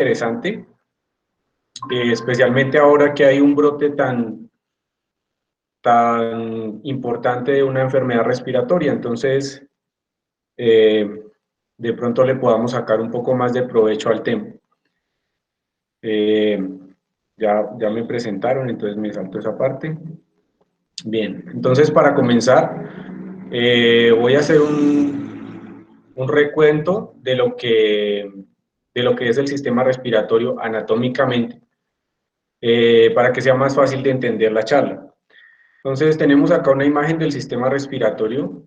interesante, especialmente ahora que hay un brote tan importante de una enfermedad respiratoria. Entonces, de pronto le podamos sacar un poco más de provecho al tema. Ya me presentaron, entonces me salto esa parte. Bien, entonces para comenzar, voy a hacer un recuento de lo que es el sistema respiratorio anatómicamente, para que sea más fácil de entender la charla. Entonces tenemos acá una imagen del sistema respiratorio.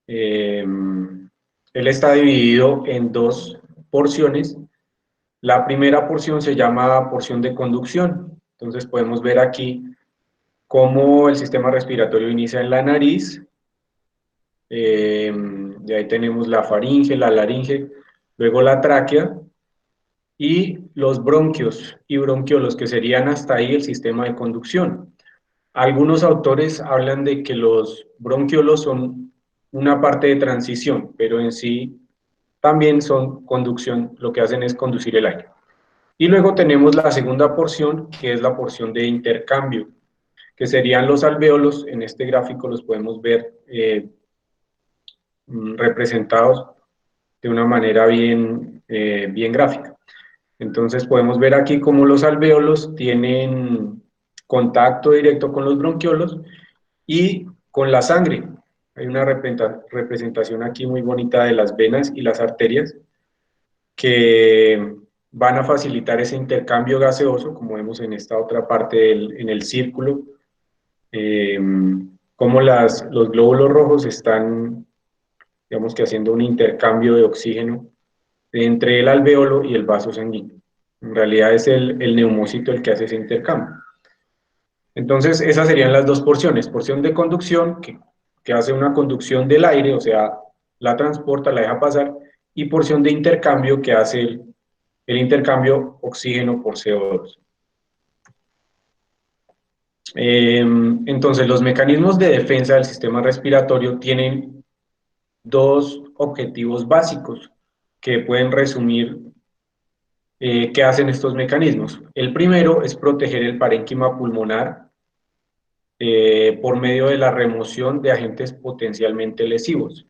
Él está dividido en dos porciones. La primera porción se llama porción de conducción. Entonces podemos ver aquí cómo el sistema respiratorio inicia en la nariz. De ahí tenemos la faringe, la laringe, luego la tráquea y los bronquios y bronquiolos, que serían hasta ahí el sistema de conducción. Algunos autores hablan de que los bronquiolos son una parte de transición, pero en sí también son conducción, lo que hacen es conducir el aire. Y luego tenemos la segunda porción, que es la porción de intercambio, que serían los alvéolos. En este gráfico los podemos ver representados de una manera bien gráfica. Entonces podemos ver aquí cómo los alvéolos tienen contacto directo con los bronquiolos y con la sangre. Hay una representación aquí muy bonita de las venas y las arterias que van a facilitar ese intercambio gaseoso, como vemos en esta otra parte en el círculo, como los glóbulos rojos están, digamos que haciendo un intercambio de oxígeno entre el alvéolo y el vaso sanguíneo. En realidad es el neumocito el que hace ese intercambio. Entonces, esas serían las dos porciones. Porción de conducción, que hace una conducción del aire, o sea, la transporta, la deja pasar, y porción de intercambio, que hace el intercambio oxígeno por CO2. Entonces, los mecanismos de defensa del sistema respiratorio tienen dos objetivos básicos que pueden resumir qué hacen estos mecanismos. El primero es proteger el parénquima pulmonar por medio de la remoción de agentes potencialmente lesivos.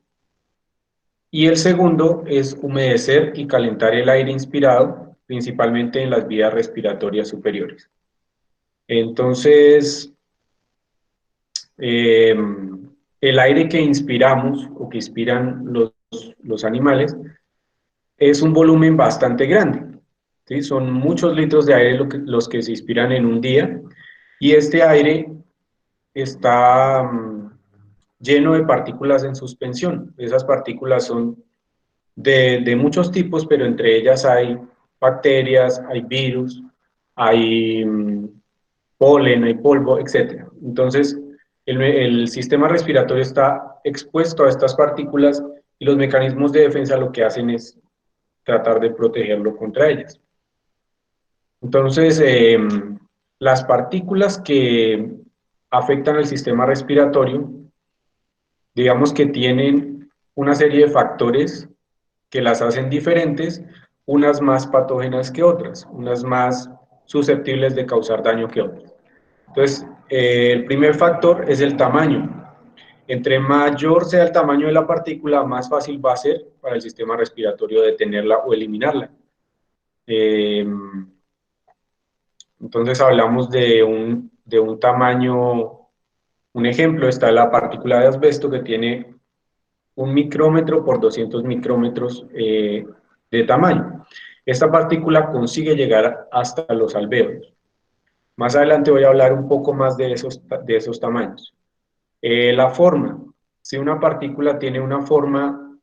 Y el segundo es humedecer y calentar el aire inspirado, principalmente en las vías respiratorias superiores. Entonces, el aire que inspiramos o que inspiran los animales es un volumen bastante grande, ¿sí? Son muchos litros de aire los que se inspiran en un día, y este aire está lleno de partículas en suspensión. Esas partículas son de muchos tipos, pero entre ellas hay bacterias, hay virus, hay polen, hay polvo, etc. Entonces, el sistema respiratorio está expuesto a estas partículas y los mecanismos de defensa lo que hacen es tratar de protegerlo contra ellas. Entonces, las partículas que afectan al sistema respiratorio, digamos que tienen una serie de factores que las hacen diferentes, unas más patógenas que otras, unas más susceptibles de causar daño que otras. Entonces, el primer factor es el tamaño. Entre mayor sea el tamaño de la partícula, más fácil va a ser para el sistema respiratorio detenerla o eliminarla. Entonces hablamos de un tamaño, un ejemplo, está la partícula de asbesto que tiene 1 micrómetro por 200 micrómetros de tamaño. Esta partícula consigue llegar hasta los alvéolos. Más adelante voy a hablar un poco más de esos tamaños. La forma. Si una partícula tiene una forma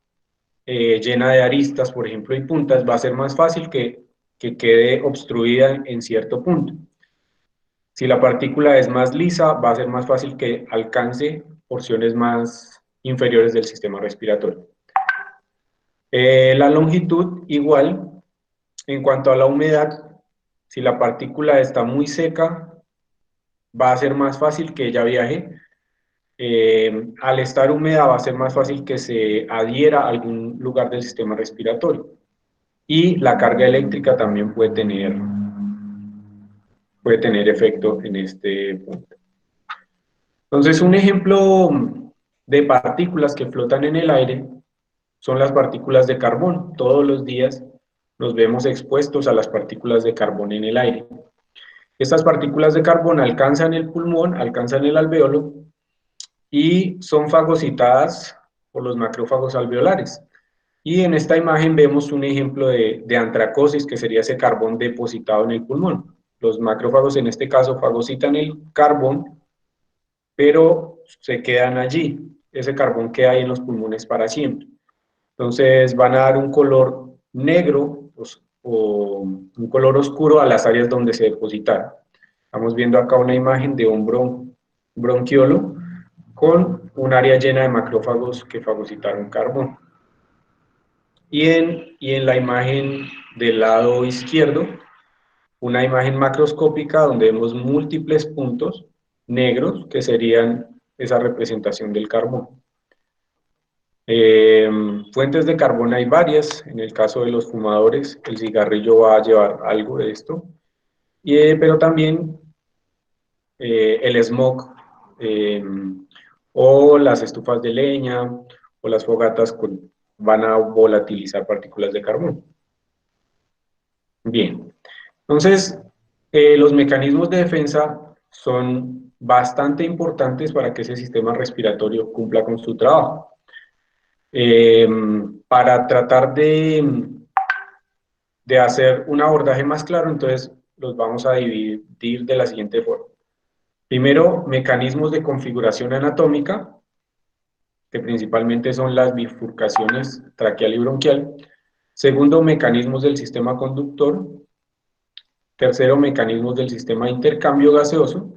llena de aristas, por ejemplo, y puntas, va a ser más fácil que quede obstruida en cierto punto. Si la partícula es más lisa, va a ser más fácil que alcance porciones más inferiores del sistema respiratorio. La longitud, igual, en cuanto a la humedad, si la partícula está muy seca, va a ser más fácil que ella viaje. Al estar húmeda va a ser más fácil que se adhiera a algún lugar del sistema respiratorio. y la carga eléctrica también puede tener efecto en este punto. Entonces, un ejemplo de partículas que flotan en el aire son las partículas de carbón. Todos los días nos vemos expuestos a las partículas de carbón en el aire. Estas partículas de carbón alcanzan el pulmón, alcanzan el alveolo y son fagocitadas por los macrófagos alveolares. Y en esta imagen vemos un ejemplo de antracosis, que sería ese carbón depositado en el pulmón. Los macrófagos en este caso fagocitan el carbón, pero se quedan allí. Ese carbón queda ahí en los pulmones para siempre. Entonces van a dar un color negro o un color oscuro a las áreas donde se depositaron. Estamos viendo acá una imagen de un bronquiolo con un área llena de macrófagos que fagocitaron carbón. Y en la imagen del lado izquierdo, una imagen macroscópica donde vemos múltiples puntos negros que serían esa representación del carbón. Fuentes de carbón hay varias. En el caso de los fumadores, el cigarrillo va a llevar algo de esto, pero también el smog, eh, o las estufas de leña o las fogatas van a volatilizar partículas de carbón. Bien, entonces los mecanismos de defensa son bastante importantes para que ese sistema respiratorio cumpla con su trabajo. Eh, para tratar de hacer un abordaje más claro, entonces los vamos a dividir de la siguiente forma. Primero, mecanismos de configuración anatómica, que principalmente son las bifurcaciones traqueal y bronquial. Segundo, mecanismos del sistema conductor. Tercero, mecanismos del sistema de intercambio gaseoso.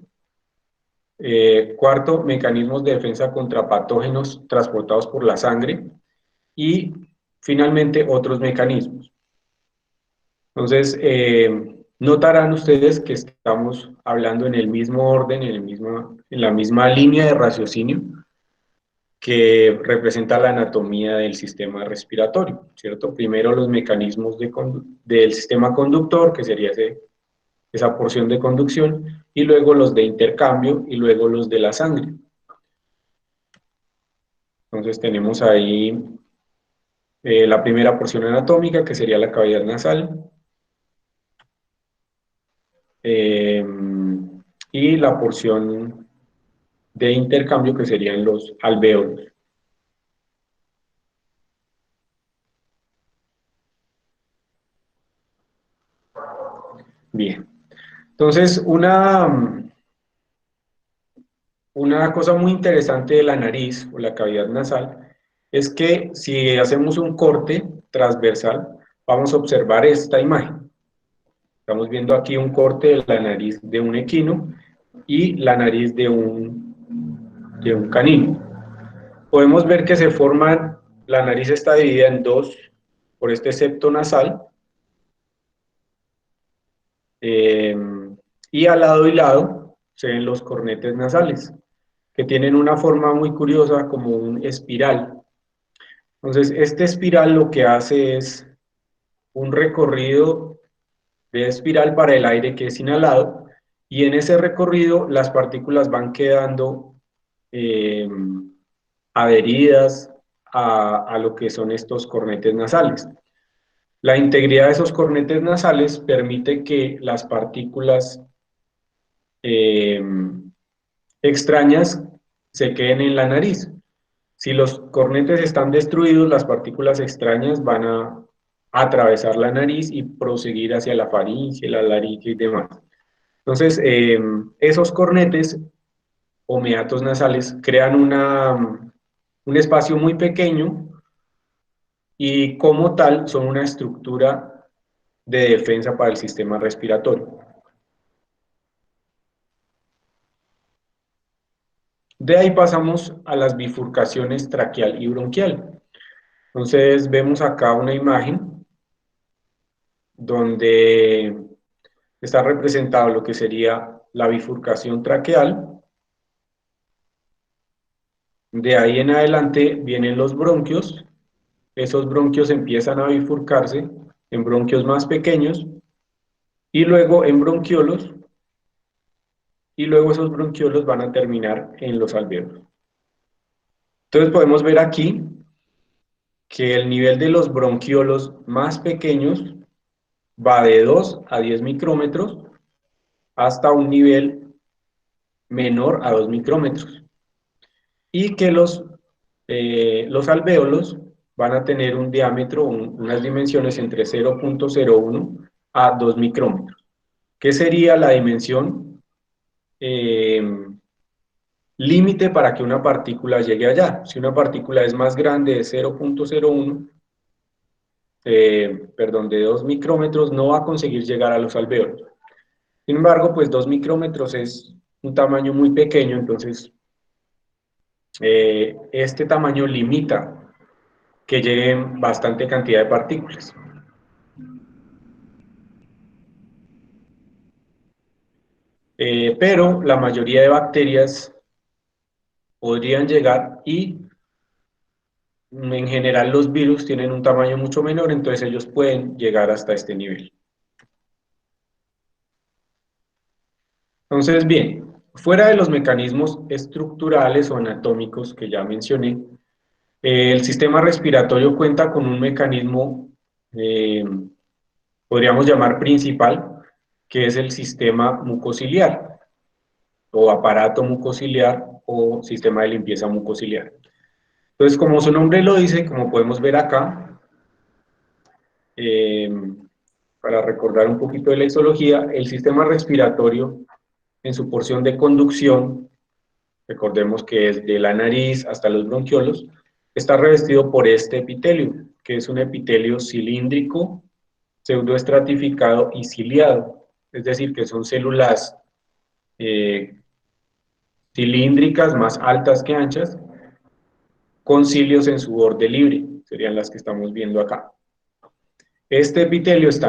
Cuarto, mecanismos de defensa contra patógenos transportados por la sangre. Y finalmente, otros mecanismos. Entonces, notarán ustedes que estamos hablando en el mismo orden, en la misma línea de raciocinio que representa la anatomía del sistema respiratorio, ¿cierto? Primero los mecanismos del sistema conductor, que sería esa porción de conducción, y luego los de intercambio, y luego los de la sangre. Entonces tenemos ahí la primera porción anatómica, que sería la cavidad nasal, eh, y la porción de intercambio, que serían los alvéolos. Bien, entonces una cosa muy interesante de la nariz o la cavidad nasal es que si hacemos un corte transversal, vamos a observar esta imagen. Estamos viendo aquí un corte de la nariz de un equino y la nariz de un canino. Podemos ver que la nariz está dividida en dos por este septo nasal, eh, y al lado y lado se ven los cornetes nasales, que tienen una forma muy curiosa como un espiral. Entonces, este espiral lo que hace es un recorrido de espiral para el aire que es inhalado, y en ese recorrido las partículas van quedando eh, adheridas a lo que son estos cornetes nasales. La integridad de esos cornetes nasales permite que las partículas eh, extrañas se queden en la nariz. Si los cornetes están destruidos, las partículas extrañas van a atravesar la nariz y proseguir hacia la faringe, la laringe y demás. Entonces, esos cornetes o meatos nasales crean un espacio muy pequeño y como tal son una estructura de defensa para el sistema respiratorio. De ahí pasamos a las bifurcaciones traqueal y bronquial. Entonces vemos acá una imagen donde está representado lo que sería la bifurcación traqueal. De ahí en adelante vienen los bronquios. Esos bronquios empiezan a bifurcarse en bronquios más pequeños, y luego en bronquiolos, y luego esos bronquiolos van a terminar en los alvéolos. Entonces podemos ver aquí que el nivel de los bronquiolos más pequeños va de 2 a 10 micrómetros hasta un nivel menor a 2 micrómetros. Y que los alvéolos van a tener un diámetro, unas dimensiones entre 0.01 a 2 micrómetros. ¿Qué sería la dimensión límite para que una partícula llegue allá? Si una partícula es más grande de 0.01, perdón, de 2 micrómetros, no va a conseguir llegar a los alvéolos. Sin embargo, pues 2 micrómetros es un tamaño muy pequeño, entonces este tamaño limita que lleguen bastante cantidad de partículas. Pero la mayoría de bacterias podrían llegar y en general los virus tienen un tamaño mucho menor, entonces ellos pueden llegar hasta este nivel. Entonces, bien, fuera de los mecanismos estructurales o anatómicos que ya mencioné, el sistema respiratorio cuenta con un mecanismo, eh, podríamos llamar principal, que es el sistema mucociliar o aparato mucociliar o sistema de limpieza mucociliar. Entonces, como su nombre lo dice, como podemos ver acá, eh, para recordar un poquito de la histología, el sistema respiratorio en su porción de conducción, recordemos que es de la nariz hasta los bronquiolos, está revestido por este epitelio, que es un epitelio cilíndrico, pseudoestratificado y ciliado, es decir, que son células eh, cilíndricas más altas que anchas, con cilios en su borde libre, serían las que estamos viendo acá. Este epitelio está